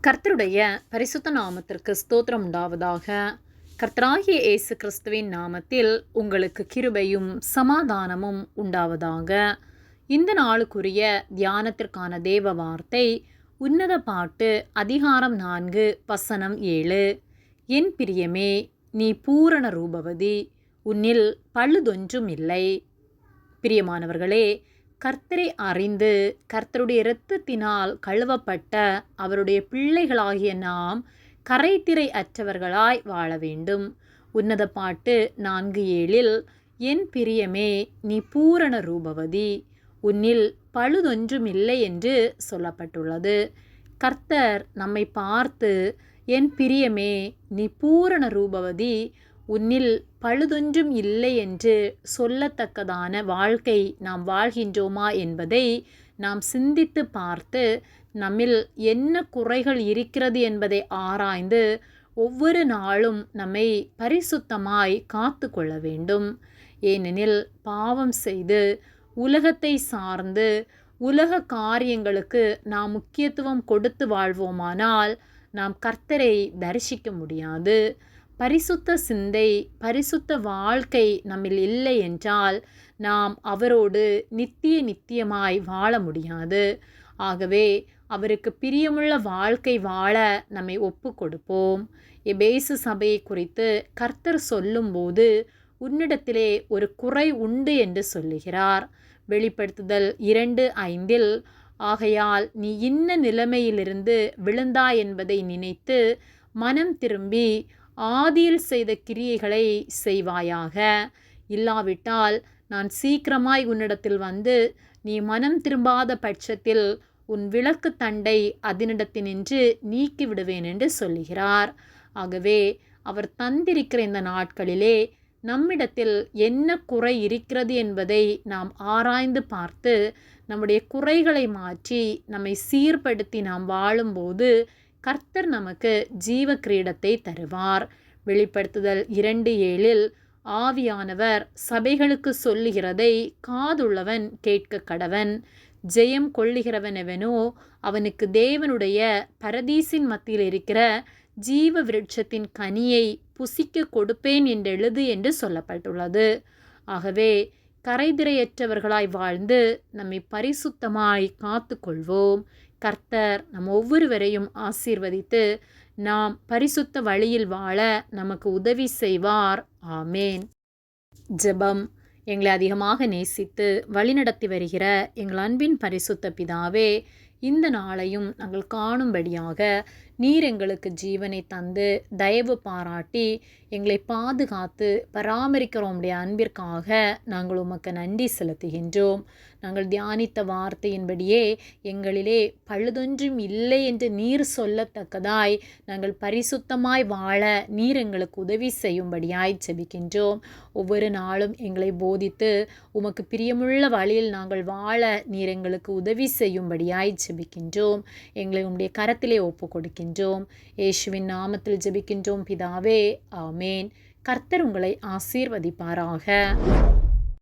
கர்த்தருடைய பரிசுத்த நாமத்திற்கு ஸ்தோத்திரம் உண்டாவதாக. கர்த்தராகிய இயேசு கிறிஸ்துவின் நாமத்தில் உங்களுக்கு கிருபையும் சமாதானமும் உண்டாவதாக. இந்த நாளுக்குரிய தியானத்திற்கான தேவ வார்த்தை உன்னத பாட்டு அதிகாரம் 4 வசனம் 7. என் பிரியமே, நீ பூரண ரூபவதி, உன்னில் பழுதொன்றும் இல்லை. பிரியமானவர்களே, கர்த்தரை அறிந்து கர்த்தருடைய இரத்தத்தினால் கழுவப்பட்ட அவருடைய பிள்ளைகளாகிய நாம் கரைதிரை அற்றவர்களாய் வாழ வேண்டும். உன்னத பாட்டு 4:7 என் பிரியமே, நீ பூரண ரூபவதி, உன்னில் பழுதொன்றுமில்லை என்று சொல்லப்பட்டுள்ளது. கர்த்தர் நம்மை பார்த்து, என் பிரியமே, நீ பூரண ரூபவதி, உன்னில் பழுதொன்றும் இல்லை என்று சொல்லத்தக்கதான வாழ்க்கை நாம் வாழ்கின்றோமா என்பதை நாம் சிந்தித்து பார்த்து, நம்மில் என்ன குறைகள் இருக்கிறது என்பதை ஆராய்ந்து ஒவ்வொரு நாளும் நம்மை பரிசுத்தமாய் காத்து கொள்ள வேண்டும். ஏனெனில் பாவம் செய்து உலகத்தை சார்ந்து உலக காரியங்களுக்கு நாம் முக்கியத்துவம் கொடுத்து வாழ்வோமானால் நாம் கர்த்தரை தரிசிக்க முடியாது. பரிசுத்த சிந்தை, பரிசுத்த வாழ்க்கை நம்மில் இல்லை என்றால் நாம் அவரோடு நித்தியமாய் வாழ முடியாது. ஆகவே அவருக்கு பிரியமுள்ள வாழ்க்கை வாழ நம்மை ஒப்பு கொடுப்போம். எபேசு சபையை குறித்து கர்த்தர் சொல்லும்போது உன்னிடத்திலே ஒரு குறை உண்டு என்று சொல்லுகிறார். வெளிப்படுத்துதல் 2:5 ஆகையால் நீ இன்ன நிலைமையிலிருந்து விழுந்தாய் என்பதை நினைத்து மனம் திரும்பி ஆதியில் செய்த கிரியைகளை செய்வாயாக. இல்லாவிட்டால் நான் சீக்கிரமாய் உன்னிடத்தில் வந்து நீ மனம் திரும்பாத பட்சத்தில் உன் விளக்கு தண்டை அதனிடத்தினின்று நீக்கிவிடுவேன் என்று சொல்லுகிறார். ஆகவே அவர் தந்திருக்கிற இந்த நாட்களிலே நம்மிடத்தில் என்ன குறை இருக்கிறது என்பதை நாம் ஆராய்ந்து பார்த்து நம்முடைய குறைகளை மாற்றி நம்மை சீர்படுத்தி நாம் வாழும்போது கர்த்தர் நமக்கு ஜீவ கிரீடத்தை தருவார். வெளிப்படுத்துதல் 2:7 ஆவியானவர் சபைகளுக்கு சொல்லுகிறதை காதுள்ளவன் கேட்க கடவன். ஜெயம் கொள்ளுகிறவனெவனோ அவனுக்கு தேவனுடைய பரதீசின் மத்தியில் இருக்கிற ஜீவ விருட்சத்தின் கனியை புசிக்க கொடுப்பேன் என்றெழுது என்று சொல்லப்பட்டுள்ளது. ஆகவே கரைதிரையற்றவர்களாய் வாழ்ந்து நம்மை பரிசுத்தமாய் காத்து கொள்வோம். கர்த்தர் நம் ஒவ்வொருவரையும் ஆசீர்வதித்து நாம் பரிசுத்த வழியில் வாழ நமக்கு உதவி செய்வார். ஆமேன். ஜெபம். எங்களை அதிகமாக நேசித்து வழிநடத்தி வருகிற எங்கள் அன்பின் பரிசுத்த பிதாவே, இந்த நாளையும் நாங்கள் காணும்படியாக நீர் எங்களுக்கு ஜீவனை தந்து தயவு பாராட்டி எங்களை பாதுகாத்து பராமரிக்கிற உம்முடைய அன்பிற்காக நாங்கள் உமக்கு நன்றி செலுத்துகின்றோம். நாங்கள் தியானித்த வார்த்தையின்படியே எங்களிலே பழுதொன்றும் இல்லை என்று நீர் சொல்லத்தக்கதாய் நாங்கள் பரிசுத்தமாய் வாழ நீர் எங்களுக்கு உதவி செய்யும்படியாய் ஜெபிக்கின்றோம். ஒவ்வொரு நாளும் எங்களை போதித்து உமக்கு பிரியமுள்ள வழியில் நாங்கள் வாழ நீர் எங்களுக்கு உதவி செய்யும்படியாய் ஜெபிக்கின்றோம். எங்களை உம்முடைய கரத்திலே ஒப்பு கொடுக்கின்றோம். இயேசுவின் நாமத்தில் ஜெபிக்கின்றோம் பிதாவே, ஆமேன். கர்த்தர் உங்களை ஆசீர்வதிப்பாராக.